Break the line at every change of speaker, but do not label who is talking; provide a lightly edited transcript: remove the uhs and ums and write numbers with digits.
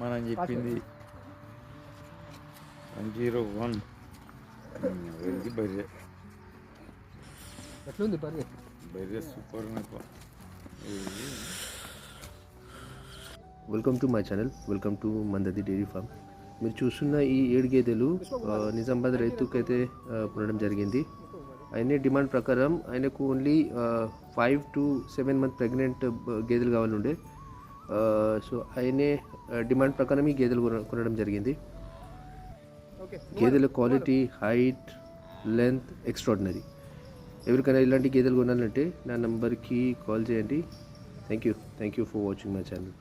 మనం చెప్పింది 101 ఇది బర్రె
ఎట్లుంది బర్రె?
బర్రె సూపర్ నాకు.
Welcome to my channel, welcome to మందది డైరీ ఫామ్. మీరు చూస్తున్న ఈ 7 గేదెలు నిజామాబాద్ రైతుకైతే కొనడం జరిగింది. ఆయన డిమాండ్ ప్రకారం ఆయనకు ఓన్లీ 5 to 7 మంత్ ప్రెగ్నెంట్ గేదెలు కావాలండే. సో ఆయనే డిమాండ్ ప్రకారం ఈ గేదెలు కొనడం జరిగింది. గేదెల క్వాలిటీ, హైట్, లెంత్ ఎక్స్ట్రాడినరీ. ఎవరికైనా ఇలాంటి గేదెలు కొనాలంటే నా నంబర్కి కాల్ చేయండి. Thank you for watching my channel.